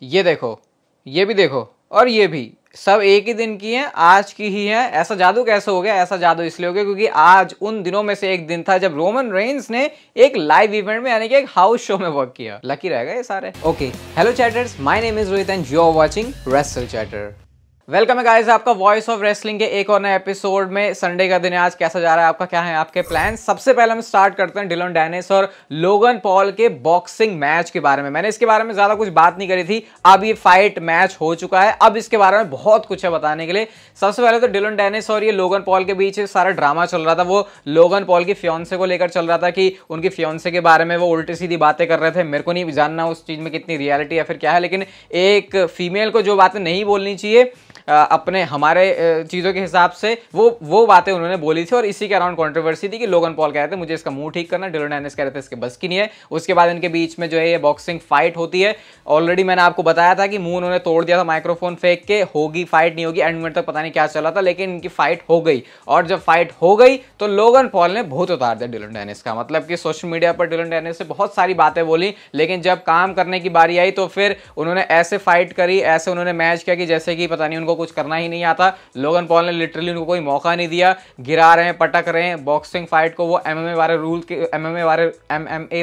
ये देखो, ये भी देखो, और ये भी सब एक ही दिन की हैं, आज की ही हैं। ऐसा जादू कैसे हो गया? ऐसा जादू इसलिए हो गया क्योंकि आज उन दिनों में से एक दिन था जब रोमन रेंस ने एक लाइव इवेंट में यानी कि एक हाउस शो में वर्क किया। लकी रहेगा ये सारे। Okay, hello chatters, my name is Rohit and you are watching wrestle chatter. Welcome है गाइस आपका वॉइस ऑफ रेसलिंग के एक और नए एपिसोड में। संडे का दिन है आज, कैसा जा रहा है आपका? क्या है आपके प्लान? सबसे पहले हम स्टार्ट करते हैं डिलन डैनिस और लोगन पॉल के बॉक्सिंग मैच के बारे में। मैंने इसके बारे में ज्यादा कुछ बात नहीं करी थी, अब ये फाइट मैच हो चुका है, अब इसके बारे में बहुत कुछ है बताने के लिए। सबसे पहले तो डिलन डैनिस और ये लोगन पॉल के बीच सारा ड्रामा चल रहा था। वो लोगन पॉल की फियांसे को लेकर चल रहा था कि उनकी फियांसे के बारे में वो उल्टी सीधी बातें कर रहे थे। मेरे को नहीं जानना उस चीज में कितनी रियलिटी या फिर क्या है, लेकिन एक फीमेल को जो बातें नहीं बोलनी चाहिए अपने हमारे चीज़ों के हिसाब से वो बातें उन्होंने बोली थी और इसी के अराउंड कंट्रोवर्सी थी कि लोगन पॉल कह रहे थे मुझे इसका मुंह ठीक करना, डिलन डैनिस कह रहे थे इसके बस की नहीं है। उसके बाद इनके बीच में जो है ये बॉक्सिंग फाइट होती है। ऑलरेडी मैंने आपको बताया था कि मुंह उन्होंने तोड़ दिया था माइक्रोफोन फेंक के। होगी फाइट नहीं होगी, एंड मिनट तक पता नहीं क्या चला था, लेकिन इनकी फाइट हो गई। और जब फाइट हो गई तो लोगन पॉल ने भूत उतार दिया डिलन डैनिस का। मतलब कि सोशल मीडिया पर डिलन डैनिस से बहुत सारी बातें बोली, लेकिन जब काम करने की बारी आई तो फिर उन्होंने ऐसे फाइट करी, ऐसे उन्होंने मैच किया कि जैसे कि पता नहीं उनको कुछ करना ही नहीं आता। लोगन पॉल ने लिटरली उनको कोई मौका नहीं दिया, गिरा रहे हैं, पटक रहे हैं। बॉक्सिंग फाइट को वो एमएमए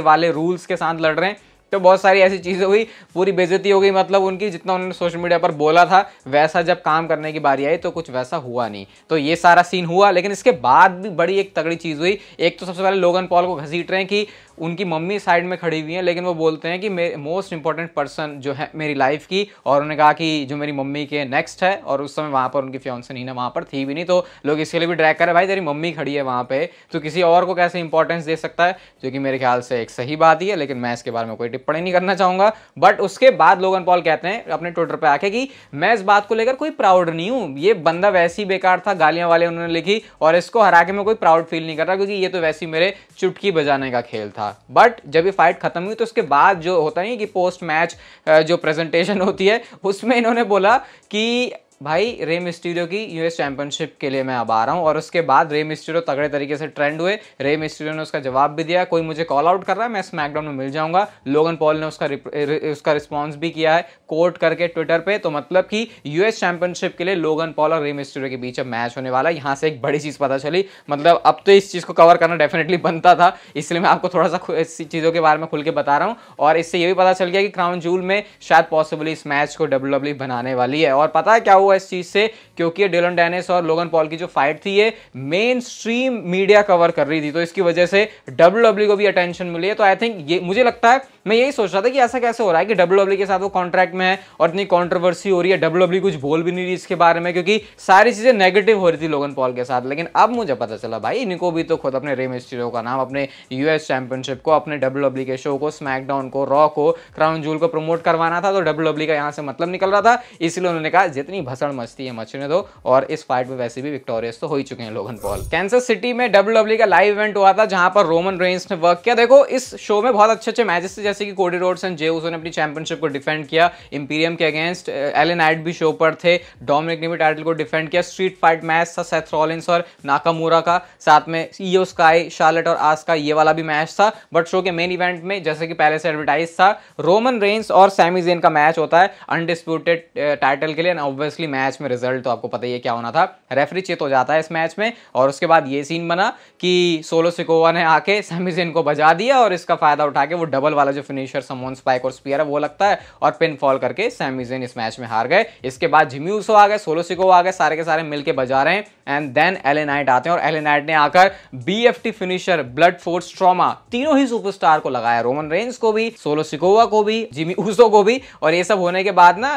वाले रूल्स के साथ लड़ रहे हैं। तो बहुत सारी ऐसी चीजें हुई, पूरी बेइज्जती हो गई मतलब उनकी। जितना उन्होंने सोशल मीडिया पर बोला था वैसा जब काम करने की बारी आई तो कुछ वैसा हुआ नहीं। तो ये सारा सीन हुआ, लेकिन इसके बाद भी बड़ी एक तगड़ी चीज हुई। एक तो सबसे पहले लोगन पॉल को घसीट रहे हैं कि उनकी मम्मी साइड में खड़ी हुई है, लेकिन वो बोलते हैं कि मोस्ट इंपॉर्टेंट पर्सन जो है मेरी लाइफ की, और उन्होंने कहा कि जो मेरी मम्मी के नेक्स्ट है। और उस समय वहां पर उनकी फियांसे नीना वहां पर थी भी नहीं, तो लोग इसके लिए भी ड्रैग करे भाई तेरी मम्मी खड़ी है वहां पे, तो किसी और को कैसे इंपॉर्टेंस दे सकता है, जो कि मेरे ख्याल से एक सही बात ही है। लेकिन मैं इसके बारे में कोई टिप्पणी नहीं करना चाहूंगा। बट उसके बाद लोगन पॉल कहते हैं अपने ट्विटर पे आके कि मैं इस बात को लेकर कोई प्राउड नहीं हूं, ये बंदा वैसे ही बेकार था, गालियां वाले उन्होंने लिखी, और इसको हरा के मैं कोई प्राउड फील नहीं कर रहा क्योंकि ये तो वैसे ही मेरे चुटकी बजाने का खेल था। बट जब ये फाइट खत्म हुई तो उसके बाद जो होता नहीं कि पोस्ट मैच जो प्रेजेंटेशन होती है उसमें इन्होंने बोला कि भाई रे मिस्टीरियो की यूएस चैंपियनशिप के लिए मैं अब आ रहा हूं। और उसके बाद रे मिस्टीरियो तगड़े तरीके से ट्रेंड हुए। रे मिस्टीरियो ने उसका जवाब भी दिया, कोई मुझे कॉल आउट कर रहा है मैं स्मैकडाउन में मिल जाऊंगा। लोगन पॉल ने उसका रिस्पॉन्स भी किया है कोट करके ट्विटर पे। तो मतलब कि यूएस चैंपियनशिप के लिए लोगन पॉल और रे मिस्टीरियो के बीच अब मैच होने वाला है। यहाँ से एक बड़ी चीज पता चली, मतलब अब तो इस चीज को कवर करना डेफिनेटली बनता था, इसलिए मैं आपको थोड़ा सा इस चीजों के बारे में खुल के बता रहा हूँ। और इससे ये भी पता चल गया कि क्राउन जूल में शायद पॉसिबली इस मैच को डब्ल्यूडब्ल्यूई बनाने वाली है। और पता है क्या हुआ इस चीज से? क्योंकि डिलन डैनिस और लोगन पॉल की जो फाइट थी ये मेन स्ट्रीम मीडिया कवर कर रही थी, तो इसकी वजह से डब्ल्यूडब्ल्यूई को भी अटेंशन मिली है। तो आई थिंक ये मुझे लगता है, मैं यही सोच रहा था कि ऐसा कैसे हो रहा है कि डब्ल्यूडब्ल्यूई के साथ वो कॉन्ट्रैक्ट में है और इतनी कंट्रोवर्सी हो रही है, डब्ल्यूडब्ल्यूई कुछ बोल भी नहीं रही इसके बारे में क्योंकि सारी चीजें नेगेटिव हो रही थी लोगन पॉल के साथ। लेकिन अब मुझे पता चला भाई इनको भी तो खुद अपने रे मिस्टीरियो का नाम, अपने यूएस चैंपियनशिप को, अपने डब्ल्यूडब्ल्यूई के शो को, स्मैकडाउन को, रॉ को, क्राउन जूल को प्रमोट करवाना था। तो डब्ल्यूडब्ल्यूई का यहाँ से मतलब निकल रहा था, इसलिए उन्होंने कहा जितनी भसड़ मचती है मचने दो। और इस फाइट में वैसे भी विक्टोरियस तो हो ही चुके हैं लोगन पॉल। कैंसस सिटी में डब्ल्यूडब्ल्यूई का लाइव इवेंट हुआ था जहां पर रोमन रेंस ने वर्क किया। देखो इस शो में बहुत अच्छे मैचेस थे, जैसे कि कोडी रोड्स एंड जे उसो ने अपनी चैंपियनशिप को डिफेंड किया इंपीरियम के अगेंस्ट। एले नाइट भी शो पर थे, डोमिनिक ने भी टाइटल को डिफेंड किया। स्ट्रीट फाइट मैच था सेथ रॉलिंस और नाकामुरा का, साथ में ईयो स्काई, शार्लेट और आस्का, ये वाला भी मैच था। बट शो के मेन इवेंट में जैसे कि पहले से एडवर्टाइज था, रोमन रेंस और सैमी ज़ेन का मैच होता है अनडिस्प्यूटेड टाइटल के लिए। ऑब्वियसली मैच में रिजल्ट तो आपको पता ही है क्या होना था, रेफरी चेत हो जाता है इस मैच में। और उसके बाद ये सीन बना कि सोलो सिकोवा ने आके सैमी ज़ेन को बजा दिया और इसका फायदा उठा के वो डबल वाला जो फिनिशर समोन स्पाइक और स्पीयर है वो लगता है और पिन फॉल करके सैमी ज़ेन इस मैच में हार गए। इसके बाद जिमी ऊसो आ गए, सोलो सिकोवा आ गए, सारे के सारे मिलके बजा रहे हैं। एंड देन एले नाइट आते हैं और एले नाइट ने आकर BFT finisher blood force trauma तीनों ही सुपरस्टार को लगाया, रोमन रेंस को भी, सोलो सिकोवा को भी, जिमी ऊसो को भी। और ये सब होने के बाद ना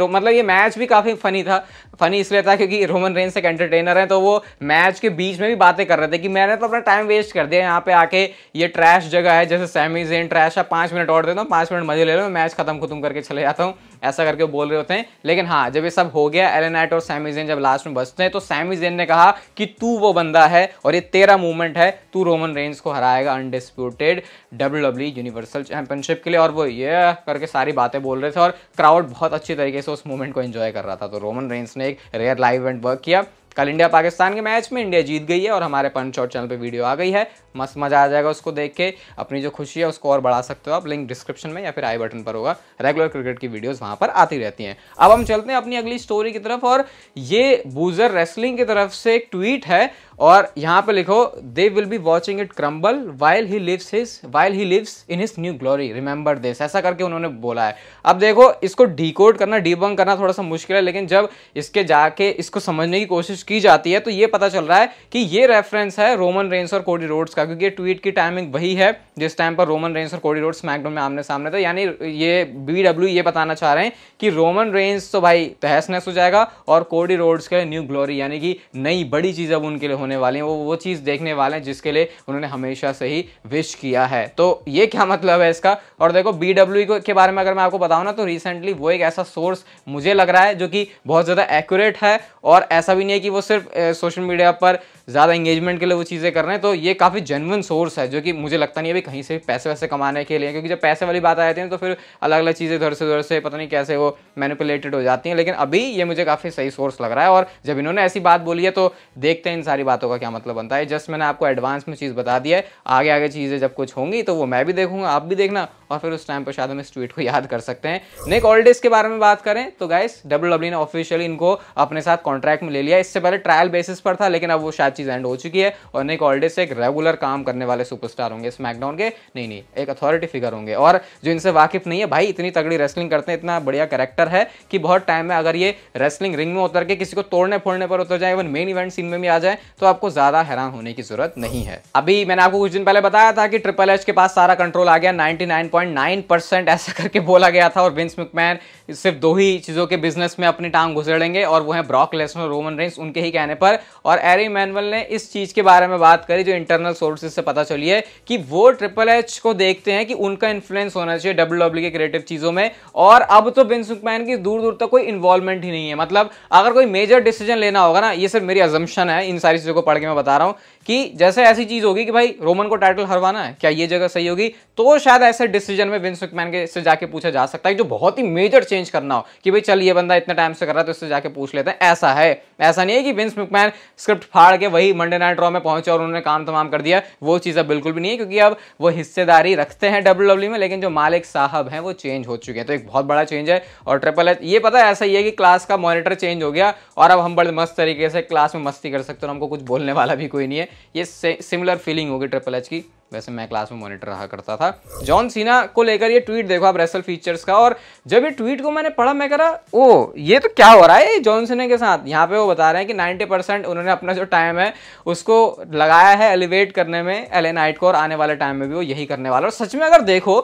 मतलब ये मैच भी काफी फनी था। फनी इसलिए था क्योंकि रोमन रेंस एक एंटरटेनर है, तो वो मैच के बीच में भी बातें कर रहे थे कि मैंने तो अपना टाइम वेस्ट कर दिया यहाँ पे आके, ये ट्रैश जगह है, जैसे सैमी ज़ेन ट्रैश है, 5 मिनट और देता हूँ, 5 मिनट मजे ले लो, मैच खत्म करके चले जाता हूँ, ऐसा करके बोल रहे होते हैं। लेकिन हाँ, जब ये सब हो गया, एले नाइट और सैमी ज़ेन जब लास्ट में बचते हैं तो सैमी ज़ेन ने कहा कि तू वो बंदा है और ये तेरा मूवमेंट है, तू रोमन रेंस को हराएगा अनडिस्प्यूटेड डब्ल्यूडब्ल्यूई यूनिवर्सल चैंपियनशिप के लिए। और वो ये करके सारी बातें बोल रहे थे और क्राउड बहुत अच्छी तरीके से उस मूवमेंट को एंजॉय कर रहा था। तो रोमन रेंस ने एक रेयर लाइव इवेंट वर्क किया। कल इंडिया पाकिस्तान के मैच में इंडिया जीत गई है और हमारे पंच शॉट चैनल पे वीडियो आ गई है, मस्त मजा आ जाएगा उसको देख के। अपनी जो खुशी है उसको और बढ़ा सकते हो आप, लिंक डिस्क्रिप्शन में या फिर आई बटन पर होगा। रेगुलर क्रिकेट की वीडियोस वहां पर आती रहती हैं। अब हम चलते हैं अपनी अगली स्टोरी की तरफ, और ये बूजर रेसलिंग की तरफ से एक ट्वीट है और यहाँ पे लिखो, they will be watching it crumble while he lives in his new glory, remember this, ऐसा करके उन्होंने बोला है। अब देखो, इसको डीकोड करना, डीबंक करना थोड़ा सा मुश्किल है, लेकिन जब इसके जाके इसको समझने की कोशिश की जाती है तो ये पता चल रहा है कि ये रेफरेंस है रोमन रेंस और कोडी रोड्स का, क्योंकि ये ट्वीट की टाइमिंग वही है जिस टाइम पर रोमन रेंस और कोडी रोड्स स्मैकडाउन में आमने सामने थे। यानी ये BW ये बताना चाह रहे हैं कि रोमन रेंस तो भाई तहस नहस हो जाएगा और कोडी रोड्स के न्यू ग्लोरी यानी कि नई बड़ी चीज अब उनके लिए होने वाली है, वो चीज देखने वाले हैं जिसके लिए उन्होंने हमेशा से ही विश किया है। तो ये क्या मतलब है इसका? और देखो, BW के बारे में अगर मैं आपको बताऊं ना, तो रिसेंटली वो एक ऐसा सोर्स मुझे लग रहा है जो कि बहुत ज्यादा एक्यूरेट है, और ऐसा भी नहीं है कि वो सिर्फ सोशल मीडिया पर ज़्यादा एंगेजमेंट के लिए वो चीज़ें कर रहे हैं। तो ये काफ़ी जेन्युइन सोर्स है, जो कि मुझे लगता नहीं है भी कहीं से पैसे वैसे कमाने के लिए, क्योंकि जब पैसे वाली बात आ जाती है तो फिर अलग अलग चीज़ें इधर से पता नहीं कैसे वो मैनिपुलेटेड हो जाती हैं। लेकिन अभी ये मुझे काफ़ी सही सोर्स लग रहा है, और जब इन्होंने ऐसी बात बोली है तो देखते हैं इन सारी बातों का क्या मतलब बनता है। जस्ट मैंने आपको एडवांस में चीज़ बता दी है, आगे आगे चीज़ें जब कुछ होंगी तो वो मैं भी देखूंगा, आप भी देखना, और फिर उस टाइम पर शायद हम इस ट्वीट को याद कर सकते हैं। निक ऑल्डिस के बारे में बात करें तो गाइस, WWE ने ऑफिशियली इनको अपने साथ कॉन्ट्रैक्ट में ले लिया। इससे पहले ट्रायल बेसिस पर था, लेकिन अब वो शायद चीज़ एंड हो चुकी है, और निक ऑल्डिस एक रेगुलर काम करने वाले सुपरस्टार होंगे स्मैकडाउन के। नहीं, एक अथॉरिटी फिगर होंगे। और जो इनसे वाकिफ नहीं है भाई, इतनी तगड़ी रेसलिंग करते हैं, इतना बढ़िया कैरेक्टर है कि बहुत टाइम में अगर ये रेसलिंग रिंग में उतर के किसी को तोड़ने फोड़ने पर उतर जाए, इवन मेन इवेंट सीन में भी आ जाए, तो आपको ज्यादा हैरान होने की जरूरत नहीं है। अभी मैंने आपको कुछ दिन पहले बताया था कि ट्रिपल एच के पास सारा कंट्रोल आ गया, 99.9% ऐसा करके बोला गया था, और विंस मैकमैन सिर्फ दो ही चीजों के बिजनेस में अपनी टांग घुसेड़ेंगे, और वो है ब्रॉक लेसनर, रोमन रेंस, उनके ही कहने पर। और एरी मैनुअल ने इस चीज के बारे में बात करी, जो इंटरनल सोर्सेज से पता चली है कि वो ट्रिपल एच को देखते हैं कि उनका इन्फ्लुएंस होना चाहिए WWE के क्रिएटिव चीजों में, और अब तो विंस मैकमैन की दूर दूर तक कोई इन्वॉल्वमेंट ही नहीं है। मतलब अगर कोई मेजर डिसीजन लेना होगा ना, ये सिर्फ मेरी अजम्पशन है, इन सारी चीजों को पढ़ के मैं बता रहा हूं, कि जैसे ऐसी चीज होगी कि भाई रोमन को टाइटल हरवाना है, क्या ये जगह सही होगी, तो शायद ऐसे डिसीजन में विंस मैकमैन के से जाके पूछा जा सकता है, जो बहुत ही मेजर चेंज करना हो कि भाई चल ये बंदा इतने टाइम से कर रहा है तो इससे जाके पूछ लेते हैं। ऐसा है, ऐसा नहीं है कि विंस मैकमैन स्क्रिप्ट फाड़ के वही मंडे नाइट रॉ में पहुंचे और उन्होंने काम तमाम कर दिया। वो चीज अब बिल्कुल भी नहीं है, क्योंकि अब वो हिस्सेदारी रखते हैं WWE में, लेकिन जो मालिक साहब हैं वो चेंज हो चुके हैं। तो एक बहुत बड़ा चेंज है। और ट्रिपल एच ये पता है ऐसा ही है कि क्लास का मॉनिटर चेंज हो गया और अब हम बड़े मस्त तरीके से क्लास में मस्ती कर सकते हैं, हमको कुछ बोलने वाला भी कोई नहीं है। ये सिमिलर फीलिंग होगी ट्रिपल एच की। वैसे मैं क्लास में मॉनिटर रहा करता था। जॉन सीना को लेकर ये ट्वीट देखो आप, रेसल फीचर्स का, और जब ये ट्वीट को मैंने पढ़ा मैं कहा ओ ये तो क्या हो रहा है जॉन सीना के साथ। यहाँ पे वो बता रहे हैं कि 90% उन्होंने अपना जो टाइम है उसको लगाया है एलिवेट करने में LA नाइट को, और आने वाले टाइम में भी वो यही करने वाला। और सच में अगर देखो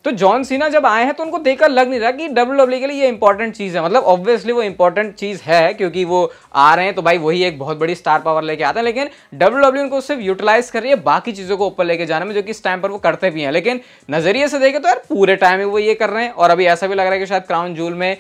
तो जॉन सीना जब आए हैं तो उनको देखकर लग नहीं रहा कि WWE के लिए ये इंपॉर्टेंट चीज है। मतलब ऑब्वियसली वो इंपॉर्टेंट चीज है, क्योंकि वो आ रहे हैं तो भाई वही एक बहुत बड़ी स्टार पावर लेके आते हैं, लेकिन WWE उनको सिर्फ यूटिलाइज कर रही है बाकी चीजों को ऊपर लेके जाने में, जो कि इस टाइम पर वो करते भी हैं। लेकिन नजरिए से देखें तो यार पूरे टाइम में वो ये कर रहे हैं। और अभी ऐसा भी लग रहा है कि शायद क्राउन जूल में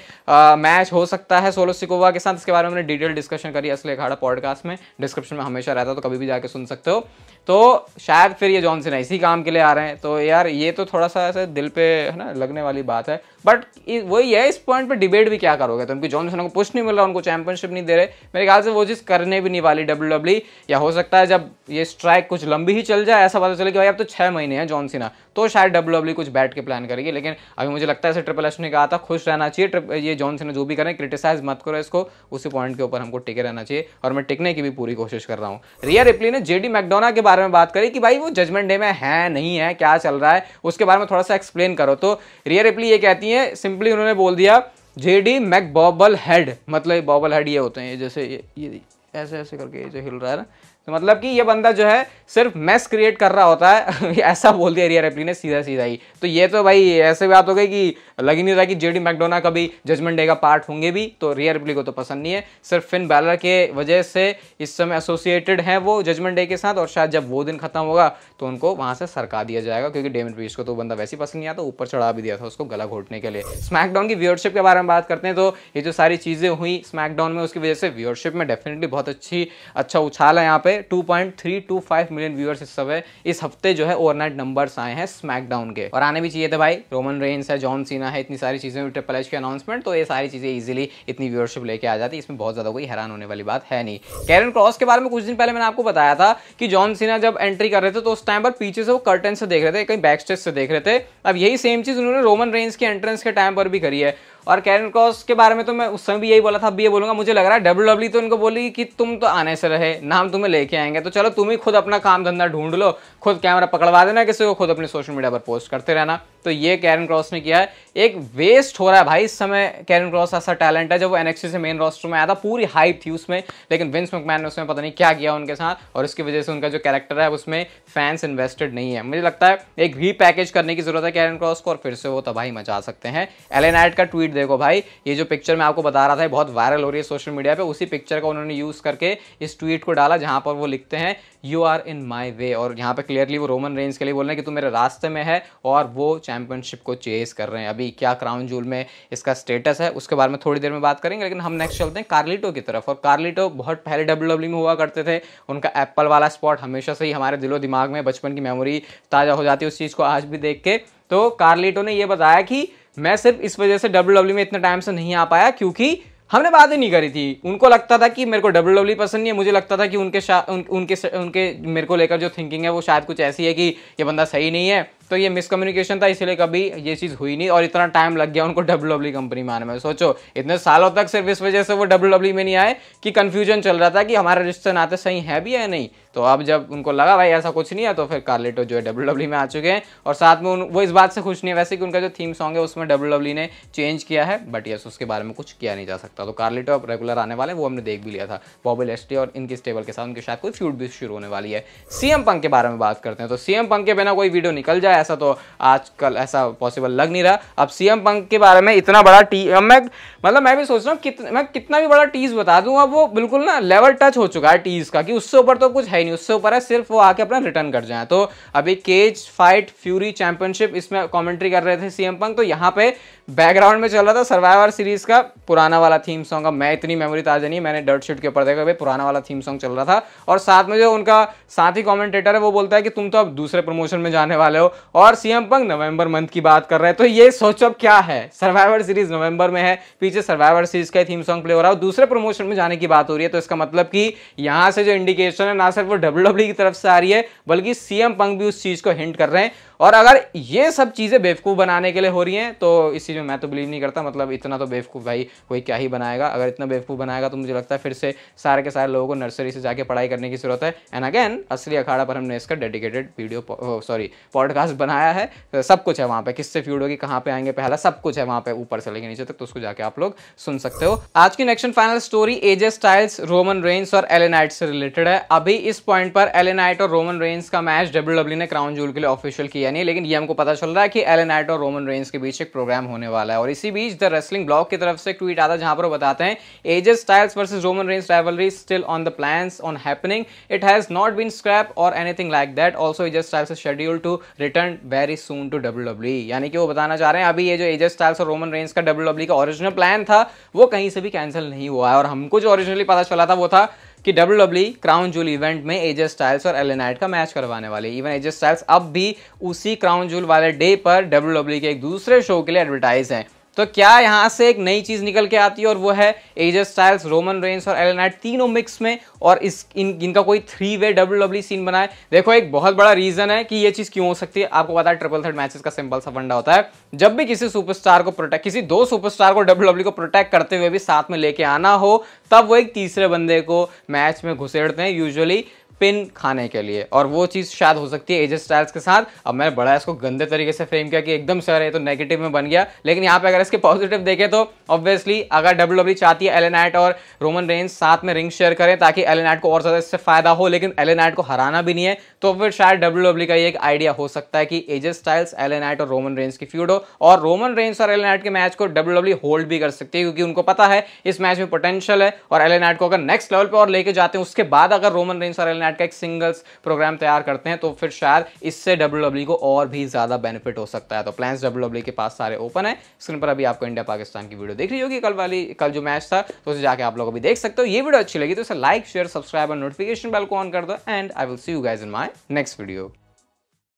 मैच हो सकता है सोलो सिकोवा के साथ। इसके बारे में मैंने डिटेल डिस्कशन करी असली अखाड़ा पॉडकास्ट में, डिस्क्रिप्शन में हमेशा रहता है, तो कभी भी जाके सुन सकते हो। तो शायद फिर ये जॉन सीना इसी काम के लिए आ रहे हैं। तो यार ये तो थोड़ा सा ऐसे दिल पे है ना लगने वाली बात है, बट वही है, इस पॉइंट पे डिबेट भी क्या करोगे तुम, कि जॉन सीना को पुश नहीं मिल रहा, उनको चैंपियनशिप नहीं दे रहे। मेरे ख्याल से वो चीज करने भी नहीं वाली WWE, या हो सकता है जब ये स्ट्राइक कुछ लंबी ही चल जाए, ऐसा पता चले कि भाई अब तो 6 महीने हैं जॉन सीना, तो शायद WWE कुछ बैठ के प्लान करेगी। लेकिन अभी मुझे लगता है ऐसे ट्रिपल एच ने कहा था खुश रहना चाहिए, ये जॉन सीना जो भी करें क्रिटिसाइज मत करो इसको, उसी पॉइंट के ऊपर हमको टिके रहना चाहिए, और मैं टिकने की भी पूरी कोशिश कर रहा हूँ। रिया रिप्ली ने JD मैकडोना के बारे में बात करी कि भाई वो जजमेंट डे में है नहीं है, क्या चल रहा है, उसके बारे में थोड़ा सा एक्सप्लेन करो। तो रिया रिप्ली ये कहती है, सिंपली उन्होंने बोल दिया JD मैकबॉबल हेड, मतलब बॉबल हेड ये होते हैं, जैसे ये ऐसे ऐसे करके ये जो हिल रहा है ना, तो मतलब कि ये बंदा जो है सिर्फ मैस क्रिएट कर रहा होता है ऐसा बोल दिया रिया रिप्ली ने सीधा सीधा ही। तो ये तो भाई ऐसे बात हो गई कि लग ही नहीं रहा कि JD मैकडोना कभी जजमेंट डे का पार्ट होंगे भी। तो रिया रिप्ली को तो पसंद नहीं है, सिर्फ फिन बैलर के वजह से इस समय एसोसिएटेड है वो जजमेंट डे के साथ, और शायद जब वो दिन खत्म होगा तो उनको वहां से सरका दिया जाएगा, क्योंकि डेमिन प्रीस्ट को तो बंदा वैसे ही पसंद नहीं आता, ऊपर चढ़ा भी दिया था उसको गला घोटने के लिए। स्मैकडाउन की व्यूअरशिप के बारे में बात करते हैं, तो ये जो सारी चीजें हुई स्मैकडाउन में उसकी वजह से व्यूअरशिप में डेफिनेटली बहुत अच्छा उछाल है। यहाँ पे 2.325 मिलियन व्यूअर्स इस समय इस हफ्ते जो है ओवरनाइट नंबर्स आए हैं स्मैकडाउन के, और आने भी चाहिए थे भाई। रोमन रेंस है, जॉन सीना देना है इतनी सारी चीज़ें, ट्रिपल एच की अनाउंसमेंट, तो ये सारी चीज़ें ईजिली इतनी व्यूअरशिप लेके आ जाती, इसमें बहुत ज़्यादा कोई हैरान होने वाली बात है नहीं। कैरन क्रॉस के बारे में कुछ दिन पहले मैंने आपको बताया था कि जॉन सीना जब एंट्री कर रहे थे तो उस टाइम पर पीछे से वो कर्टन से देख रहे थे, कहीं बैक स्टेज से देख रहे थे। अब यही सेम चीज़ उन्होंने रोमन रेंज के एंट्रेंस के टाइम पर भी करी है। और कैरन क्रॉस के बारे में तो मैं उस समय भी यही बोला था, अब भी ये बोलूंगा, मुझे लग रहा है डब्ल्यूडब्ल्यू तो इनको बोली कि तुम तो आने से रहे, नाम तुम्हें लेके आएंगे, तो चलो तुम ही खुद अपना काम धंधा ढूंढ लो, खुद कैमरा पकड़वा देना किसी को, खुद अपने सोशल मीडिया पर पोस्ट करते रहना। तो ये कैरन क्रॉस ने किया है, एक वेस्ट हो रहा है भाई इस समय। कैरन क्रॉस ऐसा टैलेंट है, जब वो एनएक्सटी से मेन रोस्टर में आया था पूरी हाइप थी उसमें, लेकिन विंस मैकमैन ने उसमें पता नहीं क्या किया उनके साथ, और इसकी वजह से उनका जो कैरेक्टर है उसमें फैंस इन्वेस्टेड नहीं है। मुझे लगता है एक रीपैकेज करने की जरूरत है कैरन क्रॉस को, और फिर से वो तबाही मचा सकते हैं। एले नाइट का ट्वीट देखो भाई, ये जो पिक्चर मैं आपको बता रहा था बहुत वायरल हो रही है सोशल मीडिया पे, उसी पिक्चर का उन्होंने यूज करके इस ट्वीट को डाला जहां पर वो लिखते हैं यू आर इन माई वे, और यहाँ पे क्लियरली वो रोमन रेंज के लिए बोल रहे हैं कि तू मेरे रास्ते में है, और वो चैंपियनशिप को चेस कर रहे हैं। अभी क्या क्राउन जूल में इसका स्टेटस है उसके बारे में थोड़ी देर में बात करेंगे, लेकिन हम नेक्स्ट चलते हैं कार्लिटो की तरफ। और कार्लिटो बहुत पहले डब्ल्यूडब्ल्यू में हुआ करते थे, उनका एप्पल वाला स्पॉट हमेशा से ही हमारे दिलो दिमाग में बचपन की मेमोरी ताज़ा हो जाती है उस चीज़ को आज भी देख के। तो कार्लिटो ने ये बताया कि मैं सिर्फ इस वजह से डब्ल्यूडब्ल्यू में इतने टाइम से नहीं आ पाया क्योंकि हमने बात ही नहीं करी थी। उनको लगता था कि मेरे को डब्ल्यूडब्ल्यू पसंद नहीं है, मुझे लगता था कि उनके मेरे को लेकर जो थिंकिंग है वो शायद कुछ ऐसी है कि ये बंदा सही नहीं है, तो ये मिसकम्युनिकेशन था, इसलिए कभी ये चीज़ हुई नहीं, और इतना टाइम लग गया उनको डब्ल्यूडब्ल्यू कंपनी में आने में। सोचो इतने सालों तक सिर्फ इस वजह से वो डब्ल्यूडब्ल्यू में नहीं आए कि कंफ्यूजन चल रहा था कि हमारे रिश्ते नाते सही है भी या नहीं। तो अब जब उनको लगा भाई ऐसा कुछ नहीं है, तो फिर कार्लिटो जो है डब्ल्यूडब्ल्यू में आ चुके हैं, और साथ में वो इस बात से खुश नहीं है वैसे कि उनका जो थीम सॉन्ग है उसमें डब्ल्यूडब्ल्यू ने चेंज किया है, बट यस उसके बारे में कुछ किया नहीं जा सकता। तो कार्लिटो अब रेगुलर आने वाले हैं, वो हमने देख भी लिया था बॉबी लैशली और इनकी स्टेबल के साथ उनके शायद कोई फ्यूड भी शुरू होने वाली है। सीएम पंक के बारे में बात करते हैं, तो सीएम पंक के बिना कोई वीडियो निकल जाए ऐसा तो आजकल ऐसा पॉसिबल लग नहीं रहा। अब सीएम पंक के बारे में इतना बड़ा मैं भी सोच रहा हूँ मैं कितना भी बड़ा टीज बता दूं, अब वो बिल्कुल ना लेवल टच हो चुका है टीज का कि उससे ऊपर तो कुछ है ही नहीं, उससे ऊपर है सिर्फ वो आके अपना रिटर्न कर जाए। तो अभी केज फाइट फ्यूरी चैंपियनशिप इसमें कमेंट्री कर रहे थे सीएम पंक, तो यहाँ पे बैकग्राउंड में चल रहा था सर्वाइवर सीरीज का पुराना वाला थीम सॉन्ग। अब मैं इतनी मेमोरी ताजा नहीं, मैंने डर्ट शीट के ऊपर देखा भाई पुराना वाला थीम सॉन्ग चल रहा था, और साथ में जो उनका साथी कमेंटेटर है वो बोलता है कि तुम तो अब दूसरे प्रमोशन में जाने वाले हो, और सीएम पंक नवंबर मंथ की बात कर रहे हैं। तो ये सोचो अब क्या है, सर्वाइवर सीरीज नवंबर में है, पीछे सर्वाइवर सीरीज का थीम सॉन्ग प्ले हो रहा है, दूसरे प्रमोशन में जाने की बात हो रही है। तो इसका मतलब कि यहाँ से जो इंडिकेशन है ना सिर्फ वो डब्ल्यूडब्ल्यू की तरफ से आ रही है, बल्कि सीएम पंक भी उस चीज को हिंट कर रहे हैं। और अगर ये सब चीजें बेवकूफ बनाने के लिए हो रही हैं तो इस चीज में मैं तो बिलीव नहीं करता। मतलब इतना तो बेवकूफ भाई कोई क्या ही बनाएगा, अगर इतना बेवकूफ बनाएगा तो मुझे लगता है फिर से सारे के सारे लोगों को नर्सरी से जाके पढ़ाई करने की जरूरत है। एंड अगेन असली अखाड़ा पर हमने इसका डेडिकेटेड पॉडकास्ट बनाया है, तो सब कुछ है वहाँ पे, किससे फ्यूड होगी, कहाँ पे आएंगे पहला, सब कुछ है वहाँ पे ऊपर से लेके नीचे तक, तो उसको जाके आप लोग सुन सकते हो। आज की next final story AJ Styles, Roman Reigns और एले नाइट से रिलेटेड है। अभी इस पॉइंट पर एले नाइट और रोमन रेंस का मैच डब्ल्यूडब्ल्यू ने क्राउन जूल के लिए ऑफिशियल किया नहीं, लेकिन ये हमको पता चल रहा है कि एले नाइट और रोमन रेंस के बीच एक प्रोग्राम होने वाला है। और इसी बीच द रेसलिंग ब्लॉग की तरफ से एक ट्वीट आता है जहां पर वो बताते हैं AJ Styles versus Roman Reigns rivalry still on the plans on happening, it has not been scrap और anything like that, also AJ Styles is scheduled to return very soon to WWE. यानी कि वो बताना चाह रहे हैं अभी ये जो एजे स्टाइल्स और रोमन रेंस का डब्ल्यूडब्ल्यू का ओरिजिनल प्लान था वो कहीं से भी कैंसिल नहीं हुआ है, और हमको जो ओरिजिनली पता चला था वो था कि डब्ल्यूडब्ल्यू क्राउन जूल इवेंट में एजे स्टाइल्स और एले नाइट का मैच करवाने वाले। इवन एजे स्टाइल्स अब भी उसी क्राउन जूल वाले डे पर डब्ल्यूडब्ल्यू के एक दूसरे शो के लिए एडवर्टाइज हैं। तो क्या यहाँ से एक नई चीज निकल के आती है, और वो है एजे स्टाइल्स, रोमन रेंस और एले नाइट तीनों मिक्स में, और इनका कोई 3-वे डब्ल्यूडब्ल्यू सीन बनाए। देखो एक बहुत बड़ा रीजन है कि ये चीज क्यों हो सकती है, आपको पता है ट्रिपल थ्रेट मैचेस का सिंपल सा फंडा होता है, जब भी किसी सुपरस्टार को प्रोटेक्ट, किसी दो सुपरस्टार को डब्ल्यूडब्ल्यू को प्रोटेक्ट करते हुए भी साथ में लेके आना हो, तब वो एक तीसरे बंदे को मैच में घुसेड़ते हैं, यूजुअली पिन खाने के लिए, और वो चीज शायद हो सकती है एजे स्टाइल्स के साथ। अब मैं बड़ा इसको गंदे तरीके से फ्रेम किया कि एकदम से ये तो नेगेटिव में बन गया, लेकिन यहाँ पे अगर इसके पॉजिटिव देखें तो ऑब्वियसली अगर डब्ल्यूडब्ल्यू चाहती है एले नाइट और रोमन रेंस साथ में रिंग शेयर करें ताकि एले नाइट को और ज्यादा इससे फायदा हो, लेकिन एले नाइट को हराना भी नहीं है, तो फिर शायद डब्ल्यूडब्ल्यू का ये एक आइडिया हो सकता है कि एजे स्टाइल्स, एले नाइट और रोमन रेंस की फ्यूड हो, और रोमन रेंस और एले नाइट के मैच को डब्ल्यूडब्ल्यू होल्ड भी कर सकती है क्योंकि उनको पता है इस मैच में पोटेंशियल है, और एले नाइट को अगर नेक्स्ट लेवल पे और लेके जाते हैं उसके बाद अगर रोमन रेंस और एले नाइट का एक सिंगल्स प्रोग्राम तैयार करते हैं तो फिर शायद इससे डब्ल्यूडब्ल्यू को और भी ज्यादा बेनिफिट हो सकता है। तो प्लान्स डब्ल्यूडब्ल्यू के पास सारे ओपन है। स्क्रीन पर अभी आपको इंडिया पाकिस्तान की वीडियो देख रही होगी, कल जो मैच था, तो उसे जाके आप लोग अभी देख सकते हो। ये वीडियो अच्छी लगी तो इसे लाइक, शेयर, सब्सक्राइब और नोटिफिकेशन बेल को ऑन कर दो, and I will see you guys in my next video.